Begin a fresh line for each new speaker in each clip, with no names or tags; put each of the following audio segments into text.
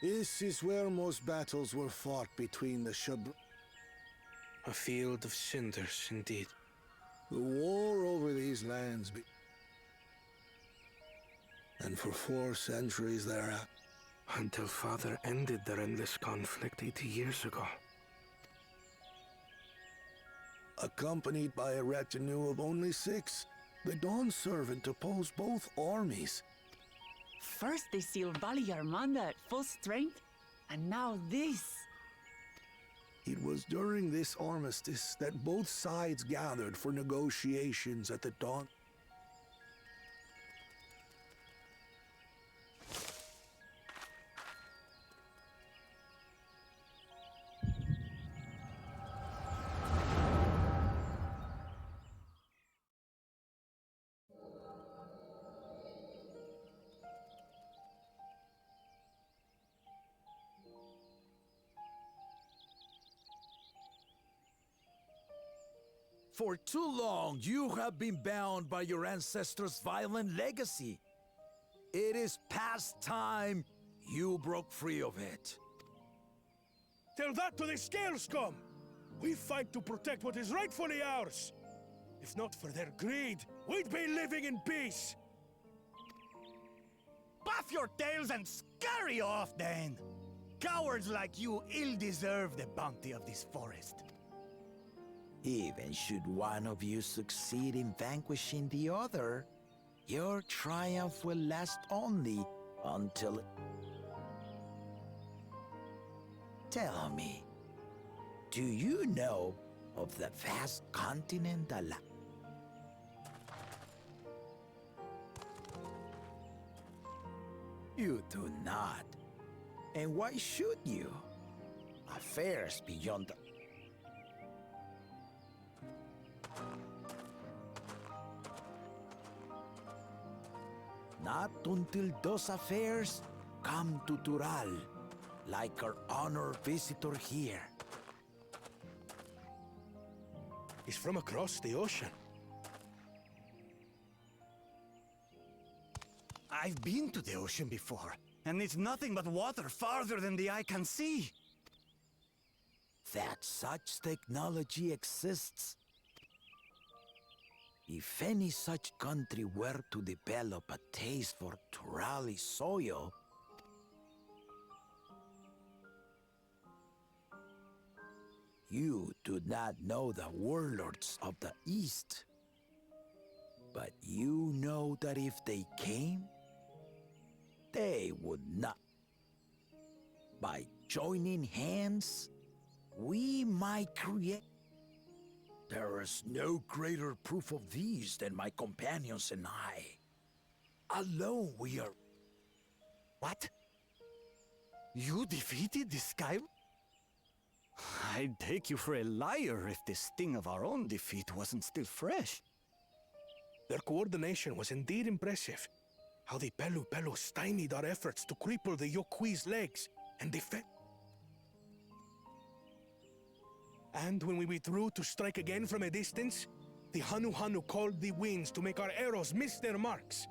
This is where most battles were fought between the
A field of cinders, indeed.
The war over these lands and for 4 centuries thereafter.
Until Father ended their endless conflict 80 years ago.
Accompanied by a retinue of only 6, the Dawn Servant opposed both armies.
First they sealed Valle Armanda at full strength, and now this.
It was during this armistice that both sides gathered for negotiations at the Dawn.
For too long, you have been bound by your ancestors' violent legacy. It is past time you broke free of it.
Tell that to the Scale Scum! We fight to protect what is rightfully ours! If not for their greed, we'd be living in peace!
Puff your tails and scurry off, then! Cowards like you ill deserve the bounty of this forest.
Even should one of you succeed in vanquishing the other, your triumph will last only until... Tell me, do you know of the vast continent You do not. And why should you? Affairs beyond the... Not until those affairs come to Tural, like our honored visitor here.
He's from across the ocean.
I've been to the ocean before, and it's nothing but water farther than the eye can see.
That such technology exists. If any such country were to develop a taste for Turali soil, you do not know the warlords of the East. But you know that if they came, they would not. By joining hands, we might create... There is no greater proof of these than my companions and I. Alone we are...
What? You defeated the Sky? I'd take you for a liar if the sting of our own defeat wasn't still fresh.
Their coordination was indeed impressive. How the Pelu stymied our efforts to cripple the Yokui's legs and defend... And when we withdrew to strike again from a distance, the Hanu called the winds to make our arrows miss their marks.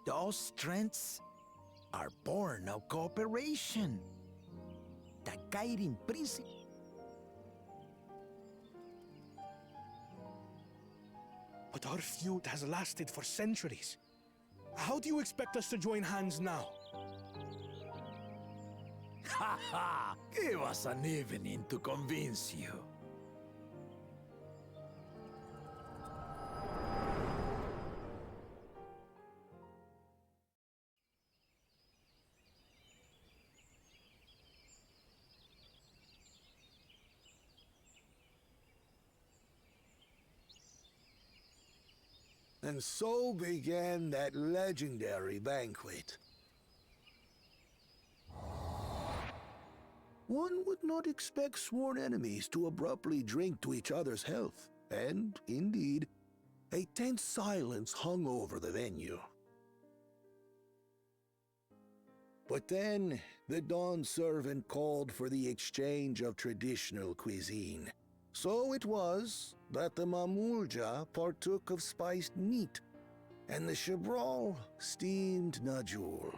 Those strengths are born of cooperation. The guiding principle.
But our feud has lasted for centuries. How do you expect us to join hands now?
Ha ha! Give us an evening to convince you.
And so began that legendary banquet. One would not expect sworn enemies to abruptly drink to each other's health, and, indeed, a tense silence hung over the venue. But then, the Dawn Servant called for the exchange of traditional cuisine. So it was that the Mamulja partook of spiced meat, and the Chebral steamed Najul.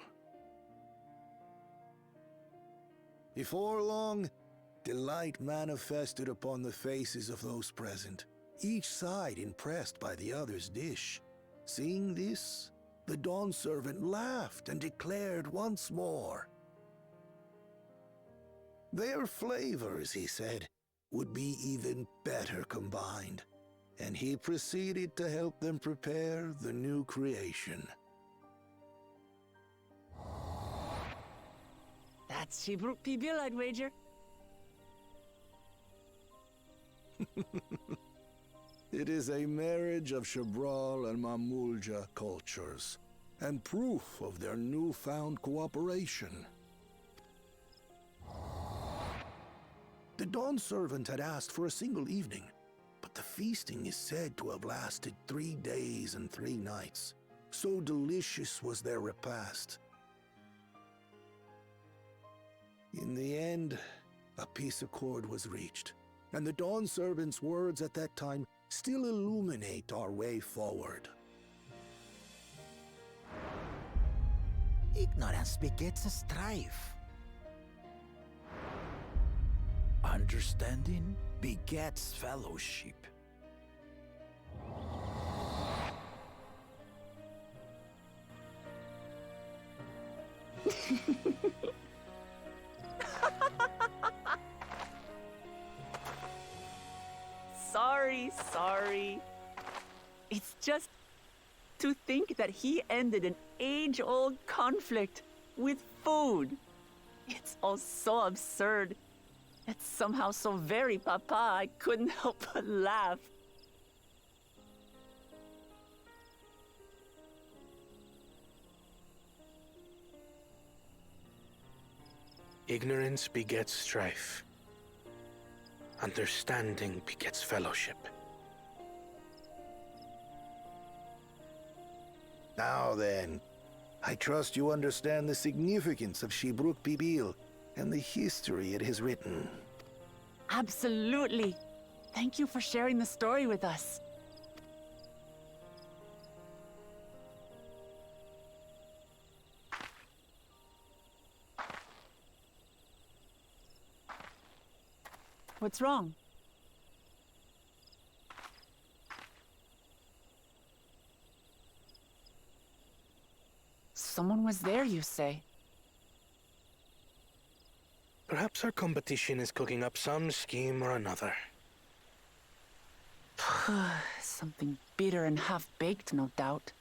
Before long, delight manifested upon the faces of those present, each side impressed by the other's dish. Seeing this, the Dawn servant laughed and declared once more. Their flavors, he said, would be even better combined, and he proceeded to help them prepare the new creation.
That's Shibruk Pibil, I'd wager.
It is a marriage of Chebral and Mamulja cultures, and proof of their newfound cooperation. The Dawn servant had asked for a single evening, but the feasting is said to have lasted 3 days and 3 nights. So delicious was their repast. In the end, a peace accord was reached, and the Dawn servant's words at that time still illuminate our way forward.
Ignorance begets a strife. Understanding begets fellowship.
Sorry. It's just to think that he ended an age-old conflict with food. It's all so absurd. It's somehow so very papa, I couldn't help but laugh.
Ignorance begets strife. Understanding begets fellowship.
Now then, I trust you understand the significance of Shibruk Pibil and the history it has written.
Absolutely. Thank you for sharing the story with us. What's wrong? Someone was there, you say?
Perhaps our competition is cooking up some scheme or another.
Something bitter and half-baked, no doubt.